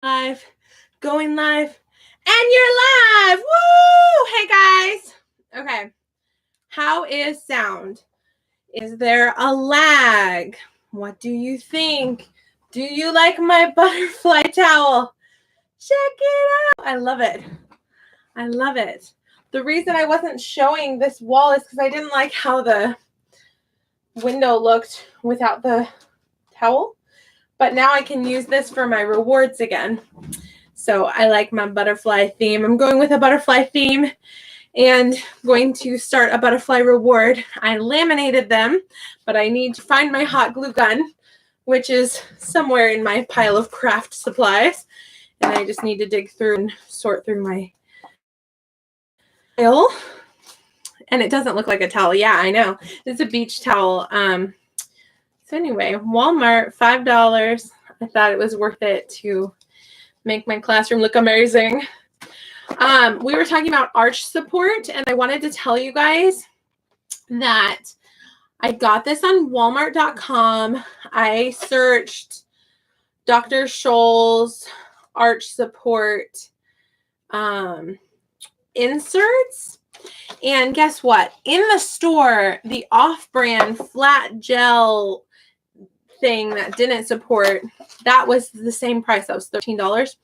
Live, going live, and you're live. Woo! Hey guys. Okay. How is sound? Is there a lag? What do you think? Do you like my butterfly towel? Check it out. I love it. I love it. The reason I wasn't showing this wall is because I didn't like how the window looked without the towel. But now I can use this for my rewards again. So I like my butterfly theme. I'm going with a butterfly theme and going to start a butterfly reward. I laminated them, but I need to find my hot glue gun, which is somewhere in my pile of craft supplies. And I just need to dig through and sort through my pile. And it doesn't look like a towel. Yeah, I know. It's a beach towel. So anyway, Walmart, $5. I thought it was worth it to make my classroom look amazing. We were talking about arch support, and I wanted to tell you guys that I got this on Walmart.com. I searched Dr. Scholl's arch support inserts. And guess what? In the store, the off-brand flat gel thing that didn't support, that was the same price. That was $13.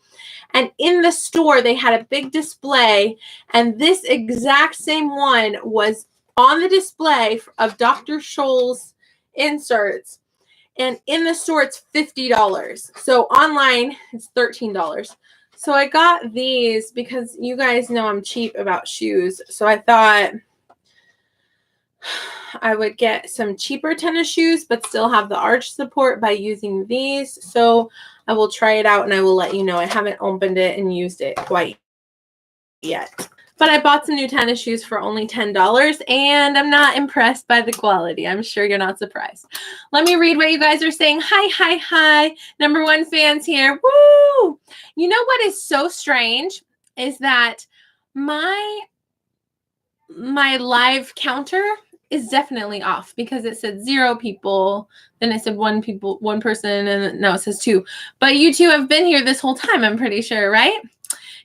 And in the store, they had a big display, and this exact same one was on the display of Dr. Scholl's inserts. And in the store, it's $50. So online, it's $13. So I got these because you guys know I'm cheap about shoes. So I thought I would get some cheaper tennis shoes, but still have the arch support by using these. So I will try it out and I will let you know. I haven't opened it and used it quite yet. But I bought some new tennis shoes for only $10 and I'm not impressed by the quality. I'm sure you're not surprised. Let me read what you guys are saying. Hi, hi, hi. Number one fans here. Woo! You know what is so strange is that my live counter is definitely off because it said 0 people, then it said 1 person, and now it says 2. But you two have been here this whole time, I'm pretty sure, right?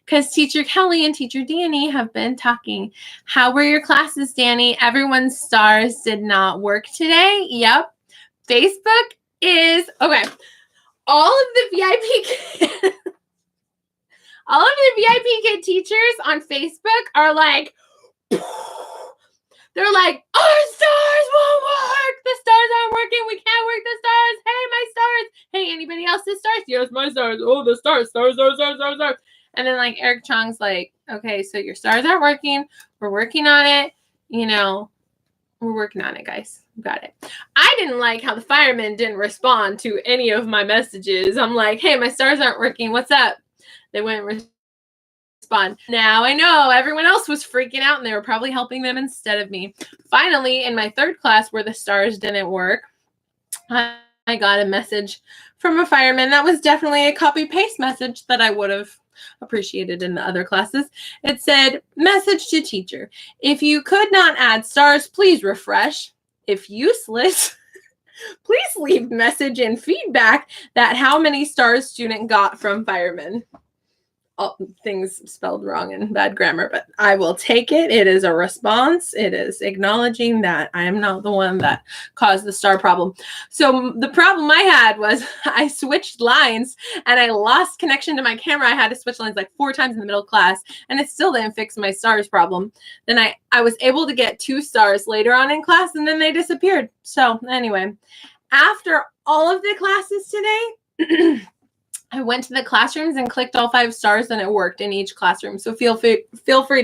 Because Teacher Kelly and Teacher Danny have been talking. How were your classes, Danny? Everyone's stars did not work today. Yep. Facebook is, okay. All of the VIP KID teachers on Facebook are like, they're like, our stars won't work. The stars aren't working. We can't work the stars. Hey, my stars. Hey, anybody else's stars? Yes, my stars. Oh, the stars. And then like Eric Chong's like, okay, so your stars aren't working. We're working on it. You know, we're working on it, guys. Got it. I didn't like how the firemen didn't respond to any of my messages. I'm like, hey, my stars aren't working. What's up? They wouldn't respond. Now I know everyone else was freaking out and they were probably helping them instead of me. Finally, in my third class where the stars didn't work, I got a message from a fireman. That was definitely a copy-paste message that I would have appreciated in the other classes. It said, message to teacher. If you could not add stars, please refresh. If useless, please leave message and feedback that how many stars student got from fireman. All things spelled wrong and bad grammar, but I will take it. It is a response. It is acknowledging that I am not the one that caused the star problem. So the problem I had was I switched lines and I lost connection to my camera. I had to switch lines like 4 times in the middle of class and it still didn't fix my stars problem. Then I was able to get 2 stars later on in class and then they disappeared. So anyway, after all of the classes today, I went to the classrooms and clicked all 5 stars and it worked in each classroom. So feel free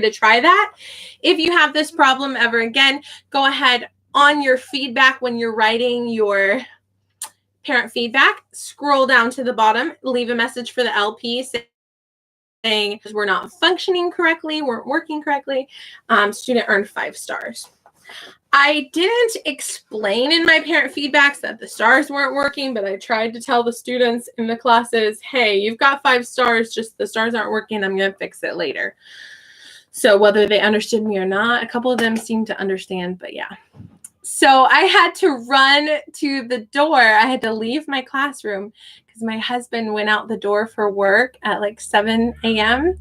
to try that. If you have this problem ever again, go ahead on your feedback when you're writing your parent feedback, scroll down to the bottom, leave a message for the LP saying we're not functioning correctly, weren't working correctly. Student earned 5 stars. I didn't explain in my parent feedbacks that the stars weren't working, but I tried to tell the students in the classes, hey, you've got 5 stars, just the stars aren't working. I'm going to fix it later. So whether they understood me or not, a couple of them seemed to understand, but yeah. So I had to run to the door. I had to leave my classroom because my husband went out the door for work at like 7 a.m.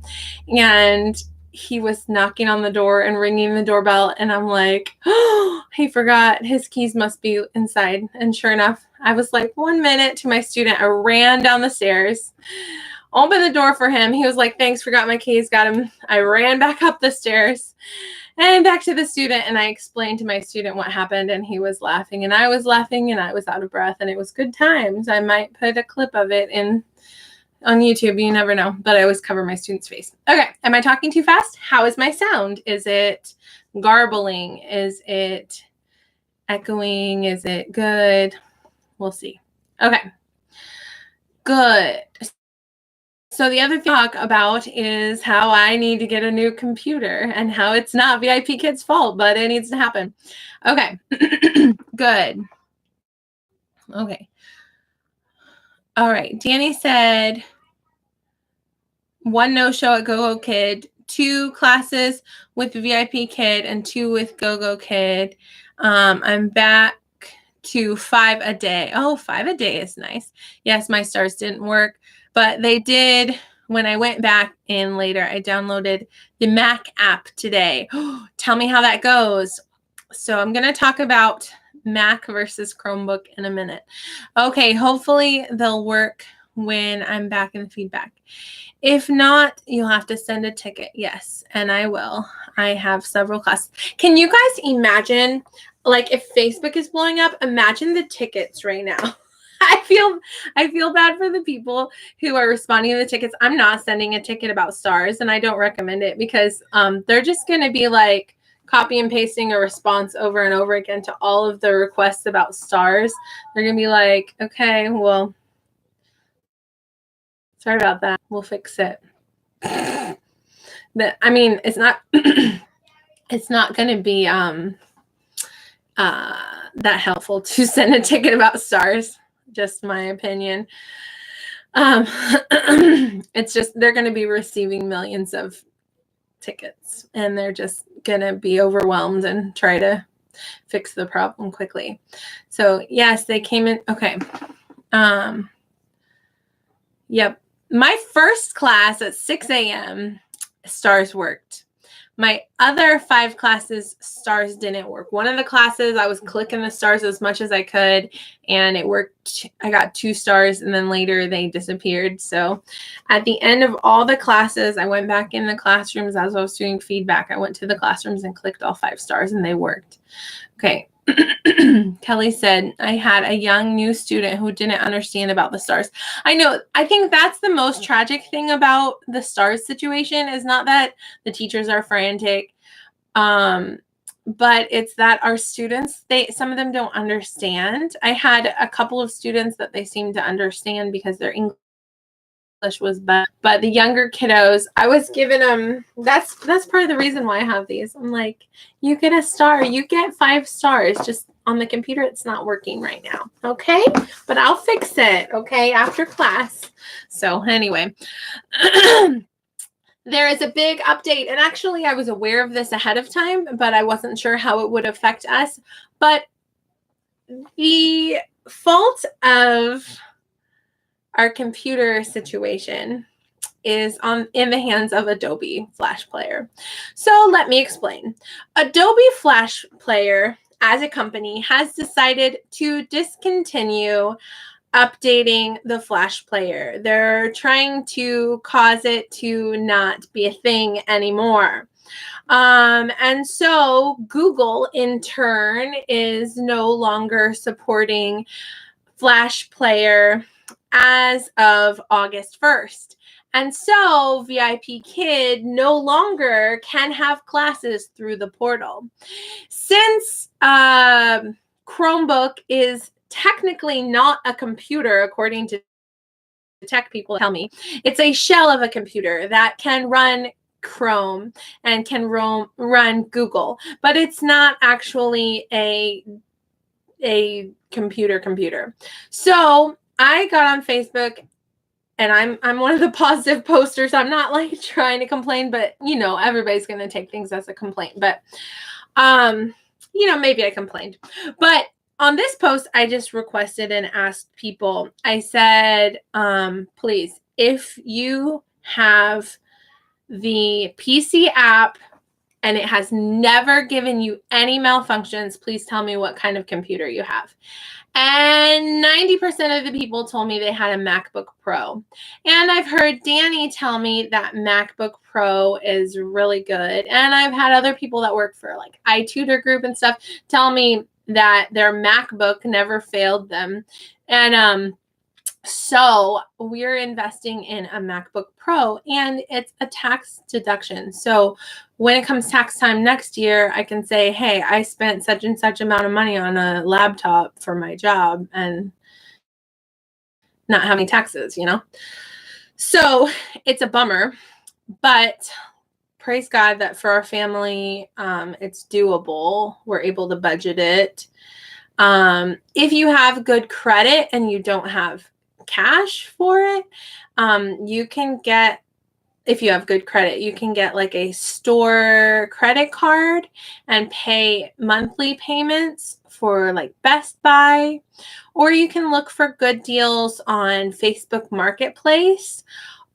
and he was knocking on the door and ringing the doorbell. And I'm like, oh, he forgot his keys must be inside. And sure enough, I was like 1 minute to my student. I ran down the stairs, opened the door for him. He was like, thanks, forgot my keys, got him. I ran back up the stairs and back to the student, and I explained to my student what happened, and he was laughing, and I was laughing, and I was out of breath, and it was good times. I might put a clip of it on YouTube. You never know, but I always cover my student's face. Okay, am I talking too fast? How is my sound? Is it garbling? Is it echoing? Is it good? We'll see. Okay, good. So the other thing to talk about is how I need to get a new computer and how it's not VIPKID's fault, but it needs to happen. Okay, good. Okay. All right, Danny said 1 no-show at GoGo Kid, 2 classes with VIPKID and 2 with GoGo Kid. I'm back to 5 a day. Oh, 5 a day is nice. Yes, my stars didn't work, but they did when I went back in later. I downloaded the Mac app today. Tell me how that goes. So I'm going to talk about Mac versus Chromebook in a minute. Okay, hopefully they'll work when I'm back in the feedback. If not, you'll have to send a ticket. Yes, and I will. I have several classes. Can you guys imagine, like, if Facebook is blowing up, imagine the tickets right now. I feel bad for the people who are responding to the tickets. I'm not sending a ticket about stars, and I don't recommend it because they're just going to be like copy and pasting a response over and over again to all of the requests about stars. They're going to be like, okay, well, sorry about that. We'll fix it. But I mean, it's not it's not going to be that helpful to send a ticket about stars. Just my opinion. It's just they're going to be receiving millions of tickets, and they're just going to be overwhelmed and try to fix the problem quickly. So yes, they came in. Okay. Yep. My first class at 6 a.m. stars worked. My other 5 classes, stars didn't work. One of the classes, I was clicking the stars as much as I could, and it worked. I got 2 stars, and then later they disappeared. So at the end of all the classes, I went back in the classrooms as I was doing feedback. I went to the classrooms and clicked all 5 stars, and they worked. Okay. Kelly said, I had a young new student who didn't understand about the stars. I know. I think that's the most tragic thing about the stars situation is not that the teachers are frantic, but it's that our students, some of them don't understand. I had a couple of students that they seemed to understand because their English was bad, but the younger kiddos, I was giving them, that's part of the reason why I have these. I'm like, you get a star, you get 5 stars. Just on the computer, it's not working right now. Okay, but I'll fix it. Okay, after class. So anyway, there is a big update, and actually I was aware of this ahead of time, but I wasn't sure how it would affect us. But the fault of our computer situation is in the hands of Adobe Flash Player. So let me explain. Adobe Flash Player as a company has decided to discontinue updating the Flash Player. They're trying to cause it to not be a thing anymore. And so Google in turn is no longer supporting Flash Player as of August 1st. And so VIPKID no longer can have classes through the portal. Since Chromebook is technically not a computer, according to tech people tell me, it's a shell of a computer that can run Chrome and can run Google, but it's not actually a computer. So I got on Facebook, and I'm one of the positive posters. I'm not like trying to complain, but you know, everybody's going to take things as a complaint. But maybe I complained. But on this post, I just requested and asked people, I said, please, if you have the PC app and it has never given you any malfunctions, please tell me what kind of computer you have. And 90% of the people told me they had a MacBook Pro. And I've heard Danny tell me that MacBook Pro is really good. And I've had other people that work for like iTutor Group and stuff tell me that their MacBook never failed them. And so we're investing in a MacBook Pro, and it's a tax deduction. So when it comes tax time next year, I can say, hey, I spent such and such amount of money on a laptop for my job and not having taxes, So it's a bummer, but praise God that for our family, it's doable. We're able to budget it. If you have good credit and you don't have cash for it, you can get, if you have good credit, you can get like a store credit card and pay monthly payments for like Best Buy, or you can look for good deals on Facebook Marketplace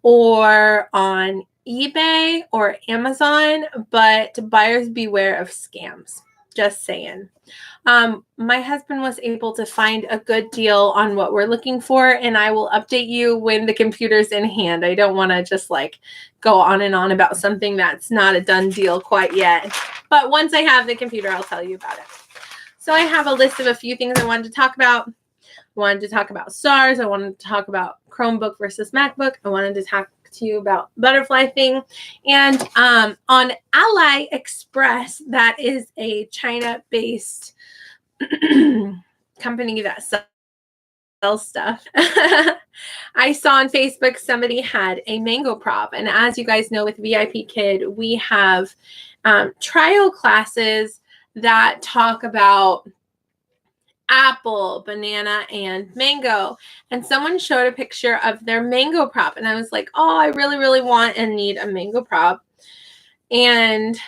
or on eBay or Amazon, but buyers beware of scams. Just saying. My husband was able to find a good deal on what we're looking for, and I will update you when the computer's in hand. I don't want to just like go on and on about something that's not a done deal quite yet. But once I have the computer, I'll tell you about it. So I have a list of a few things I wanted to talk about. I wanted to talk about stars. I wanted to talk about Chromebook versus MacBook. I wanted to talk to you about butterfly thing. And on AliExpress, that is a China-based company that sells stuff. I saw on Facebook somebody had a mango prop. And as you guys know, with VIPKID, we have trial classes that talk about apple, banana, and mango. And someone showed a picture of their mango prop. And I was like, oh, I really, really want and need a mango prop. And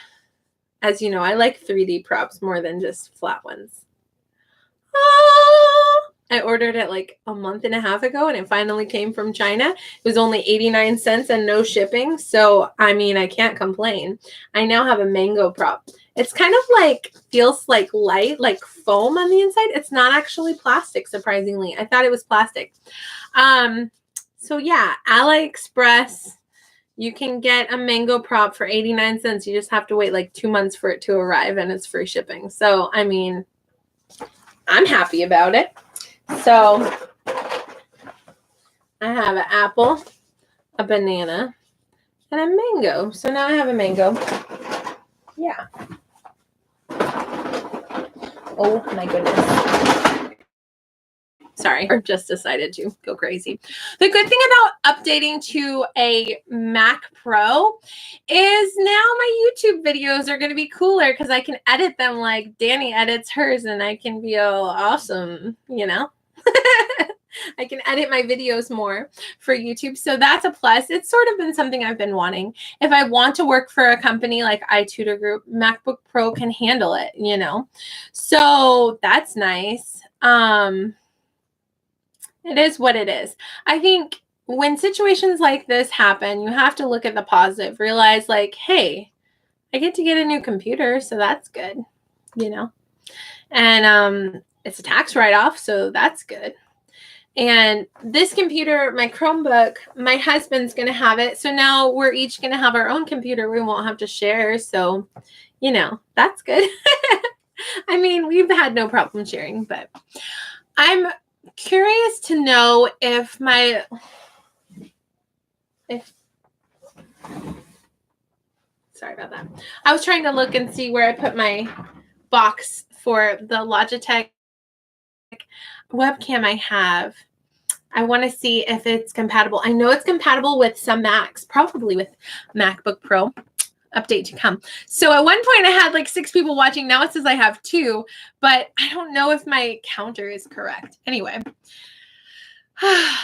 as you know, I like 3D props more than just flat ones. I ordered it like a month and a half ago, and it finally came from China. It was only 89 cents and no shipping. So, I mean, I can't complain. I now have a mango prop. It's kind of like, feels like light, like foam on the inside. It's not actually plastic, surprisingly. I thought it was plastic. So yeah, AliExpress, you can get a mango prop for 89 cents. You just have to wait like 2 months for it to arrive, and it's free shipping. So, I mean, I'm happy about it. So I have an apple, a banana, and a mango. So now I have a mango. Yeah. Oh my goodness. Sorry, I just decided to go crazy. The good thing about updating to a Mac Pro is now my YouTube videos are going to be cooler because I can edit them like Danny edits hers, and I can be all awesome, I can edit my videos more for YouTube. So that's a plus. It's sort of been something I've been wanting. If I want to work for a company like iTutor Group, MacBook Pro can handle it, So that's nice. It is what it is. I think when situations like this happen, you have to look at the positive, realize like, hey, I get to get a new computer, so that's good, And it's a tax write-off, so that's good. And this computer, my Chromebook, my husband's going to have it. So now we're each going to have our own computer. We won't have to share. So, that's good. I mean, we've had no problem sharing, but I'm curious to know if sorry about that. I was trying to look and see where I put my box for the Logitech webcam I have. I want to see if it's compatible. I know it's compatible with some Macs, probably with MacBook Pro. Update to come. So at one point I had like 6 people watching. Now it says I have 2, but I don't know if my counter is correct. Anyway, I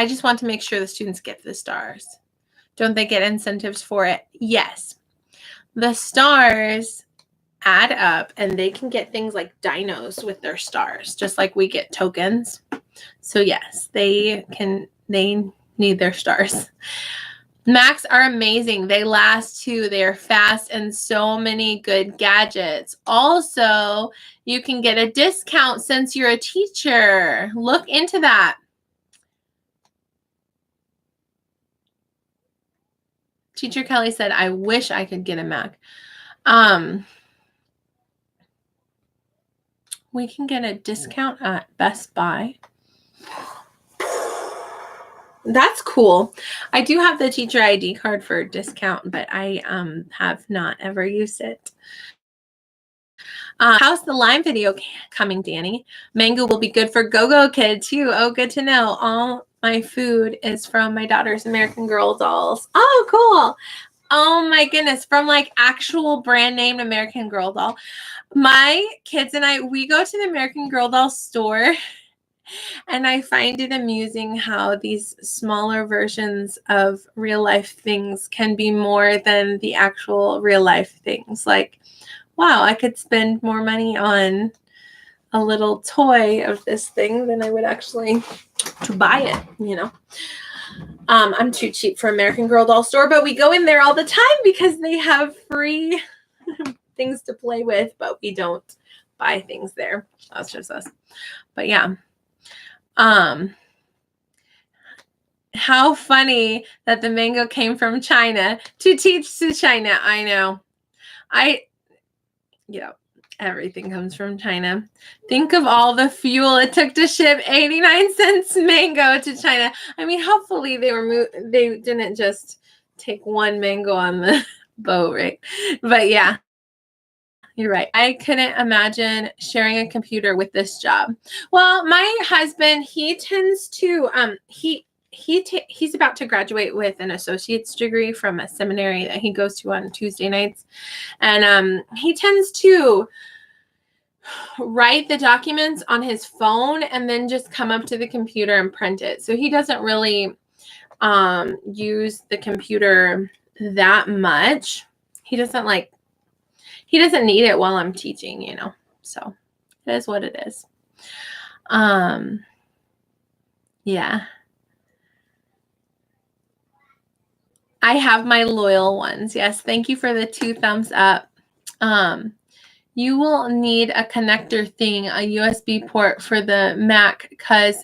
just want to make sure the students get the stars. Don't they get incentives for it? Yes. the stars add up, and they can get things like dinos with their stars, just like we get tokens. So yes, they need their stars. Macs are amazing. They last too. They're fast and so many good gadgets. Also, you can get a discount since you're a teacher. Look into that. Teacher Kelly said, I wish I could get a Mac. We can get a discount at Best Buy. That's cool. I do have the teacher ID card for a discount, but I have not ever used it. How's the Lime video coming, Danny? Mango will be good for Go-Go Kid too. Oh, good to know. All my food is from my daughter's American Girl dolls. Oh, cool. Oh my goodness. From like actual brand name American Girl doll. My kids and I, we go to the American Girl doll store. And I find it amusing how these smaller versions of real life things can be more than the actual real life things. Like, wow, I could spend more money on a little toy of this thing than I would actually to buy it, you know. I'm too cheap for American Girl doll store, but we go in there all the time because they have free things to play with, but we don't buy things there. That's just us. But yeah. How funny that the mango came from China to teach to China. I know. Everything comes from China. Think of all the fuel it took to ship 89 cents mango to China. I mean, hopefully they didn't just take one mango on the boat, right? But yeah. You're right. I couldn't imagine sharing a computer with this job. Well, my husband, he tends to he's about to graduate with an associate's degree from a seminary that he goes to on Tuesday nights. And he tends to write the documents on his phone and then just come up to the computer and print it. So he doesn't really use the computer that much. He doesn't need it while I'm teaching, you know. So it is what it is. Yeah. I have my loyal ones. Yes. Thank you for the 2 thumbs up. You will need a connector thing, a USB port for the Mac, because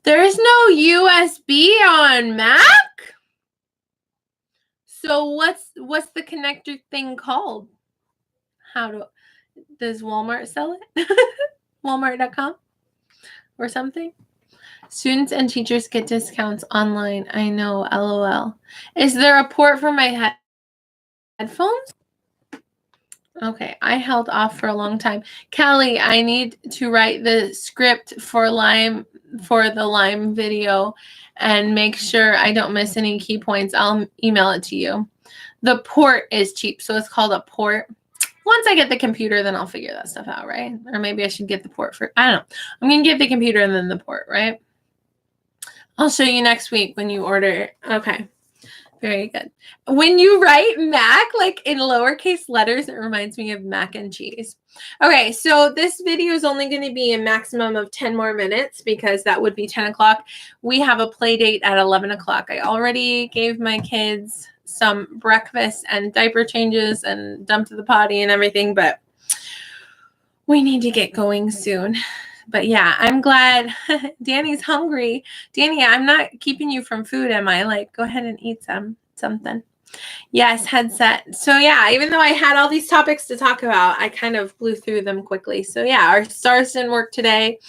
there's no USB on Mac. So what's the connector thing called? Does Walmart sell it? Walmart.com or something? Students and teachers get discounts online. I know, LOL. Is there a port for my headphones? Okay, I held off for a long time. Kelly, I need to write the script for the Lime video and make sure I don't miss any key points. I'll email it to you. The port is cheap, so it's called a port. Once I get the computer, then I'll figure that stuff out, right? Or maybe I should get the port for, I don't know. I'm going to get the computer and then the port, right? I'll show you next week when you order. Okay. Very good. When you write Mac, like in lowercase letters, it reminds me of mac and cheese. Okay, so this video is only going to be a maximum of 10 more minutes because that would be 10 o'clock. We have a play date at 11 o'clock. I already gave my kids some breakfast and diaper changes and dumped the potty and everything, but we need to get going soon. But yeah, I'm glad Danny's hungry. Danny, I'm not keeping you from food, am I? Like, go ahead and eat something. Yes, headset. So yeah, even though I had all these topics to talk about, I kind of blew through them quickly. So yeah, our stars didn't work today.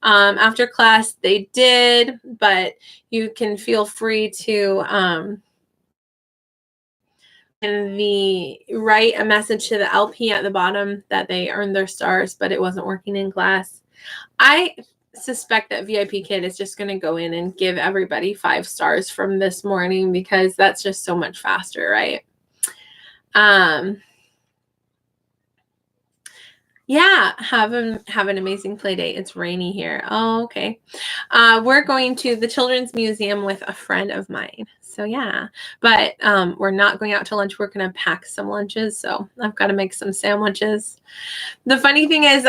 After class, they did, but you can feel free to write a message to the LP at the bottom that they earned their stars, but it wasn't working in class. I suspect that VIPKID is just going to go in and give everybody 5 stars from this morning because that's just so much faster, right? Yeah, have an amazing play date. It's rainy here. Oh, okay. We're going to the Children's Museum with a friend of mine. So yeah, but we're not going out to lunch. We're gonna pack some lunches. So I've got to make some sandwiches. The funny thing is,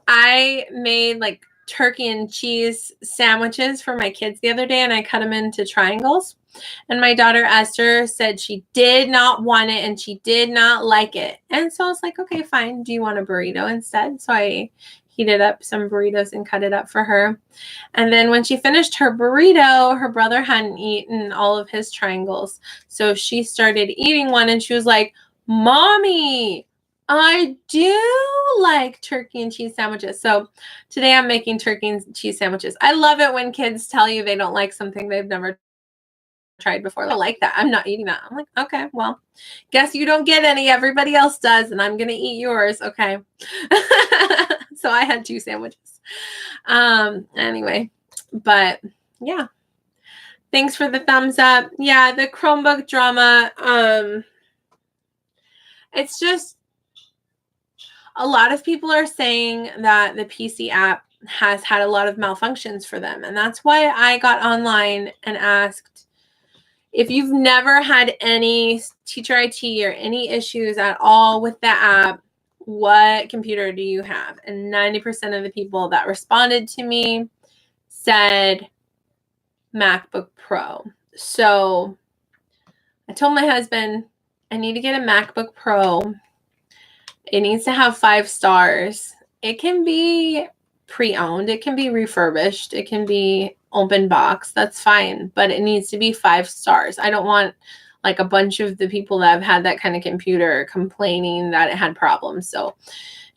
I made like turkey and cheese sandwiches for my kids the other day, and I cut them into triangles. And my daughter Esther said she did not want it and she did not like it. And so I was like, okay, fine. Do you want a burrito instead? So I heated up some burritos and cut it up for her. And then when she finished her burrito, her brother hadn't eaten all of his triangles. So she started eating one and she was like, Mommy, I do like turkey and cheese sandwiches. So today I'm making turkey and cheese sandwiches. I love it when kids tell you they don't like something they've never tried before. I like that. I'm not eating that. I'm like, okay, well, guess you don't get any. Everybody else does, and I'm going to eat yours. Okay. So I had 2 sandwiches. Anyway, but yeah. Thanks for the thumbs up. Yeah, the Chromebook drama. It's just a lot of people are saying that the PC app has had a lot of malfunctions for them. And that's why I got online and asked, if you've never had any teacher IT or any issues at all with the app, what computer do you have? And 90% of the people that responded to me said MacBook Pro. So I told my husband, I need to get a MacBook Pro. It needs to have 5 stars. It can be pre-owned. It can be refurbished. It can be open box. That's fine. But it needs to be 5 stars. I don't want like a bunch of the people that have had that kind of computer complaining that it had problems. So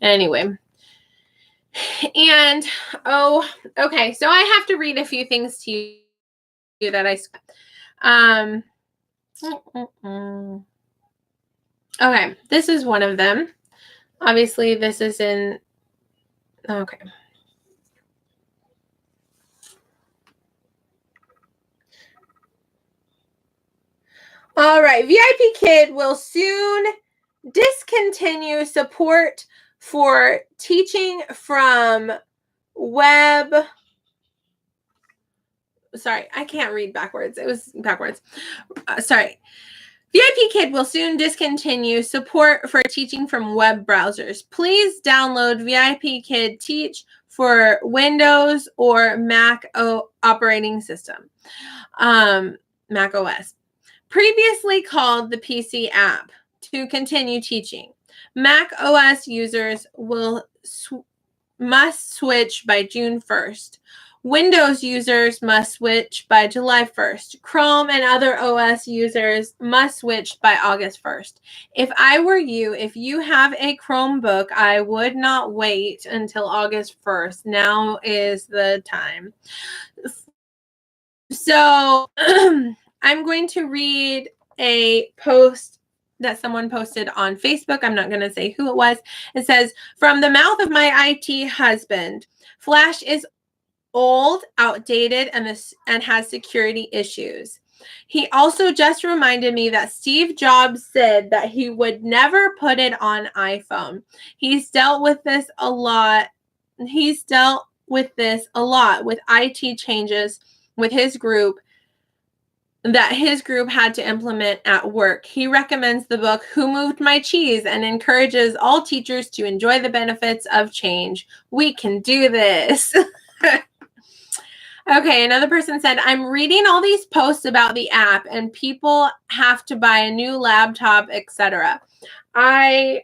anyway. And, oh, okay. So I have to read a few things to you that okay. This is one of them. Obviously, this is in, okay. All right. VIPKID will soon discontinue support for teaching from web. Sorry, I can't read backwards. It was backwards. Sorry. VIPKID will soon discontinue support for teaching from web browsers. Please download VIPKID Teach for Windows or Mac operating system, Mac OS. Previously called the PC app, to continue teaching. Mac OS users must switch by June 1st. Windows users must switch by July 1st. Chrome and other OS users must switch by August 1st. If I were you, if you have a Chromebook, I would not wait until August 1st. Now is the time. So I'm going to read a post that someone posted on Facebook. I'm not going to say who it was. It says, from the mouth of my IT husband, Flash is old, outdated, and has security issues. He also just reminded me that Steve Jobs said that he would never put it on iPhone. He's dealt with this a lot. He's dealt with this a lot with IT changes with his group that his group had to implement at work. He recommends the book Who Moved My Cheese and encourages all teachers to enjoy the benefits of change. We can do this. Okay, another person said, I'm reading all these posts about the app and people have to buy a new laptop, etc. I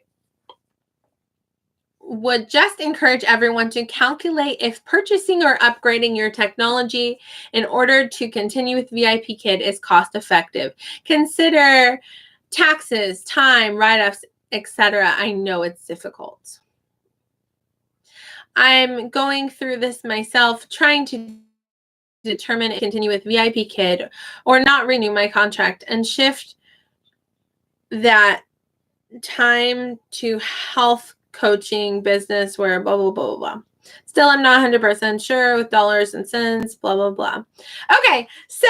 would just encourage everyone to calculate if purchasing or upgrading your technology in order to continue with VIPKID is cost effective. Consider taxes, time, write-ups, etc. I know it's difficult. I'm going through this myself, trying to determine if continue with VIPKID or not renew my contract and shift that time to health coaching business where blah, blah, blah, blah. Still, I'm not 100% sure with dollars and cents, blah, blah, blah. Okay, so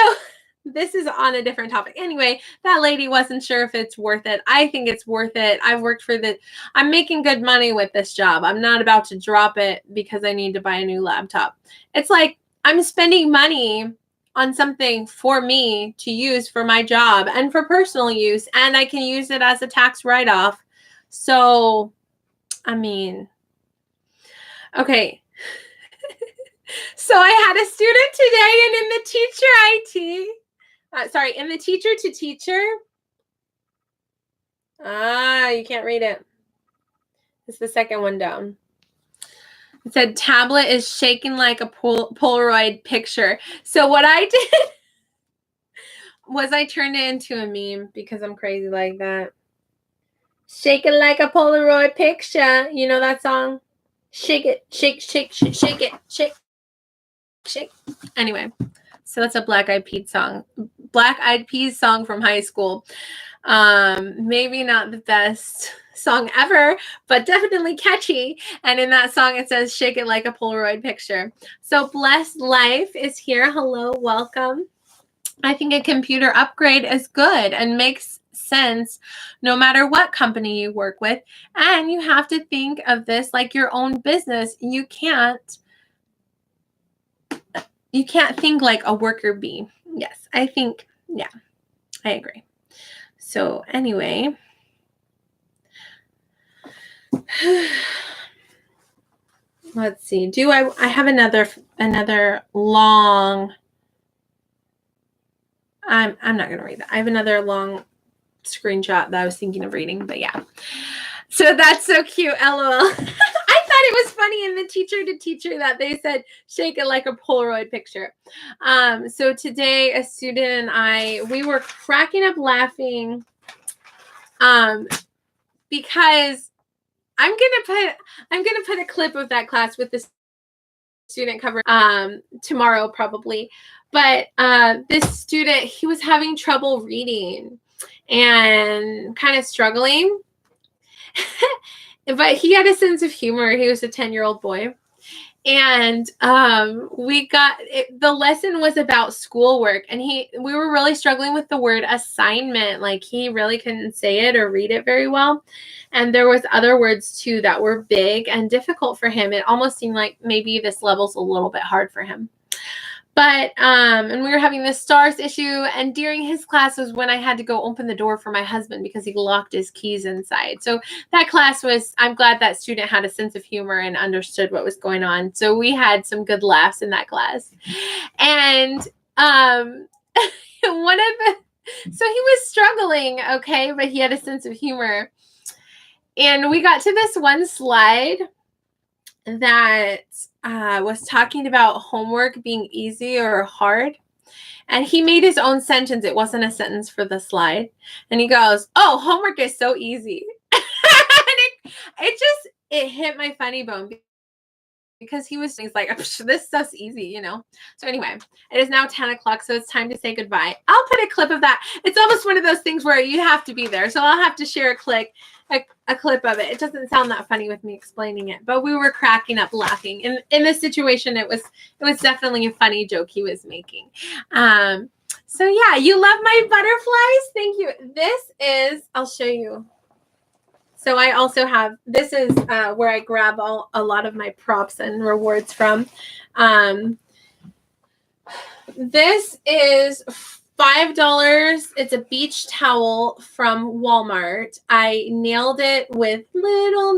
this is on a different topic. Anyway, that lady wasn't sure if it's worth it. I think it's worth it. I'm making good money with this job. I'm not about to drop it because I need to buy a new laptop. It's like I'm spending money on something for me to use for my job and for personal use, and I can use it as a tax write-off. So, I mean, okay. So I had a student today, and in the in the teacher to teacher. You can't read it. It's the second one down. It said tablet is shaking like a Polaroid picture. So what I did was I turned it into a meme because I'm crazy like that. Shaking like a Polaroid picture. You know that song? Shake it, shake, shake, shake, shake it, shake, shake. Anyway, so that's a Black Eyed Peas song from high school. Maybe not the best song ever, but definitely catchy. And in that song, it says, shake it like a Polaroid picture. So Blessed Life is here. Hello, welcome. I think a computer upgrade is good and makes sense no matter what company you work with. And you have to think of this like your own business. You can't think like a worker bee. Yes, I think, yeah, I agree. So anyway, let's see. I have another long, I'm not going to read that. I have another long screenshot that I was thinking of reading, but yeah. So that's so cute. LOL. I thought it was funny in the teacher to teacher that they said, shake it like a Polaroid picture. So today a student and we were cracking up laughing because I'm gonna put a clip of that class with the student cover tomorrow probably. But this student, he was having trouble reading and kind of struggling. But he had a sense of humor. He was a 10-year-old boy. And the lesson was about schoolwork, and we were really struggling with the word assignment. Like he really couldn't say it or read it very well. And there was other words too that were big and difficult for him. It almost seemed like maybe this level's a little bit hard for him. But, and we were having this stars issue, and during his class was when I had to go open the door for my husband because he locked his keys inside. So that class I'm glad that student had a sense of humor and understood what was going on. So we had some good laughs in that class. And, so he was struggling, okay, but he had a sense of humor. And we got to this one slide that was talking about homework being easy or hard. And he made his own sentence. It wasn't a sentence for the slide. And he goes, oh, homework is so easy. And it hit my funny bone because he's like, this stuff's easy, you know? So anyway, it is now 10 o'clock, so it's time to say goodbye. I'll put a clip of that. It's almost one of those things where you have to be there. So I'll have to share a clip of it. It doesn't sound that funny with me explaining it, but we were cracking up laughing. In this situation, it was definitely a funny joke he was making. So yeah, you love my butterflies? Thank you. I'll show you. So I also have, this is where I grab a lot of my props and rewards from. This is $5. It's a beach towel from Walmart. I nailed it with little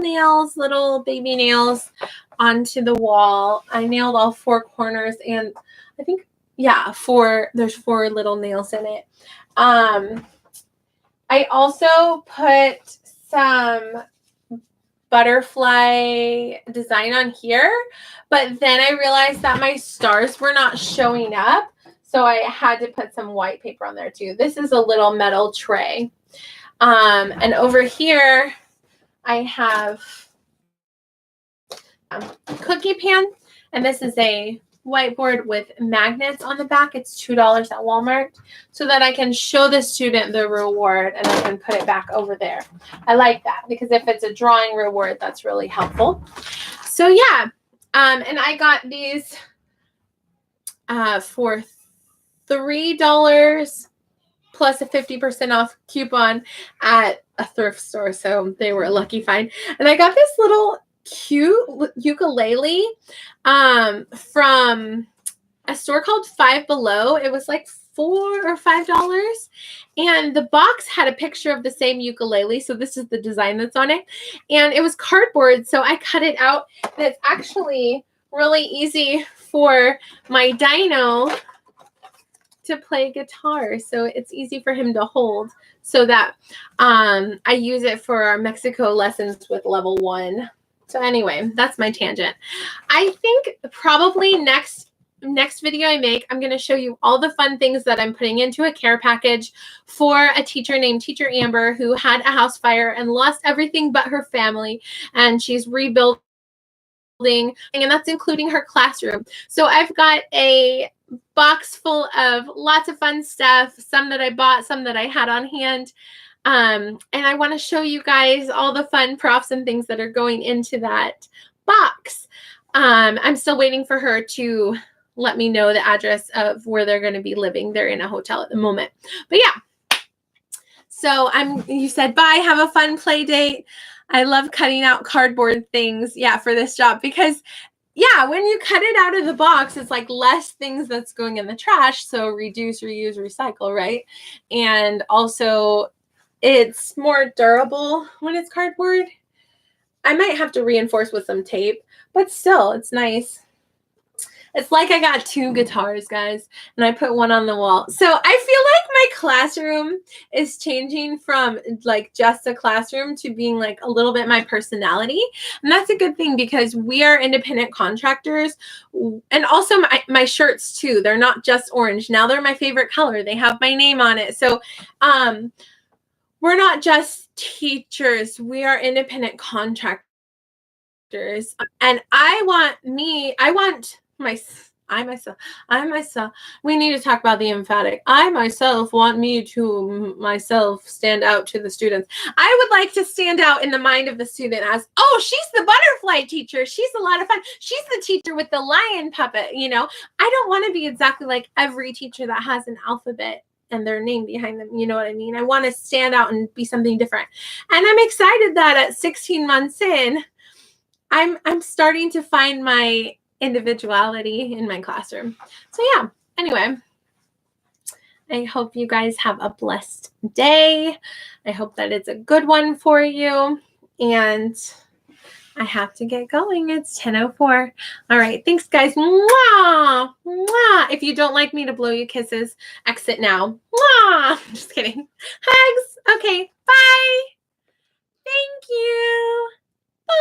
baby nails onto the wall. I nailed all four corners, and I think, yeah, there's 4 little nails in it. I also put some butterfly design on here, but then I realized that my stars were not showing up. So I had to put some white paper on there too. This is a little metal tray. And over here, I have a cookie pan. And this is a whiteboard with magnets on the back. It's $2 at Walmart, so that I can show the student the reward and I can put it back over there. I like that because if it's a drawing reward, that's really helpful. So yeah, and I got these for $3 plus a 50% off coupon at a thrift store. So they were a lucky find. And I got this little cute ukulele from a store called Five Below. It was like $4 or $5. And the box had a picture of the same ukulele. So this is the design that's on it. And it was cardboard. So I cut it out. And it's actually really easy for my dino to play guitar. So it's easy for him to hold so that I use it for our Mexico lessons with level 1. So anyway, that's my tangent. I think probably next video I make, I'm going to show you all the fun things that I'm putting into a care package for a teacher named Teacher Amber, who had a house fire and lost everything but her family, and she's rebuilding, and that's including her classroom. So I've got a box full of lots of fun stuff, some that I bought, some that I had on hand. And I want to show you guys all the fun props and things that are going into that box. I'm still waiting for her to let me know the address of where they're going to be living. They're in a hotel at the moment. But yeah. So you said bye, have a fun play date. I love cutting out cardboard things, for this job, because when you cut it out of the box, it's like less things that's going in the trash. So reduce, reuse, recycle, right? And also it's more durable when it's cardboard. I might have to reinforce with some tape, but still, it's nice. It's like I got 2 guitars, guys, and I put one on the wall. So I feel like my classroom is changing from like just a classroom to being like a little bit my personality. And that's a good thing because we are independent contractors. And also my shirts too. They're not just orange. Now they're my favorite color. They have my name on it. So we're not just teachers. We are independent contractors. And I myself, we need to talk about the emphatic. I myself want me to myself stand out to the students. I would like to stand out in the mind of the student as, oh, she's the butterfly teacher. She's a lot of fun. She's the teacher with the lion puppet, I don't want to be exactly like every teacher that has an alphabet and their name behind them. You know what I mean? I want to stand out and be something different. And I'm excited that at 16 months in, I'm starting to find my individuality in my classroom. So yeah, anyway, I hope you guys have a blessed day. I hope that it's a good one for you. And I have to get going. It's 10:04. All right. Thanks, guys. Mwah! Mwah! If you don't like me to blow you kisses, exit now. Mwah! Just kidding. Hugs. Okay. Bye. Thank you. Bye.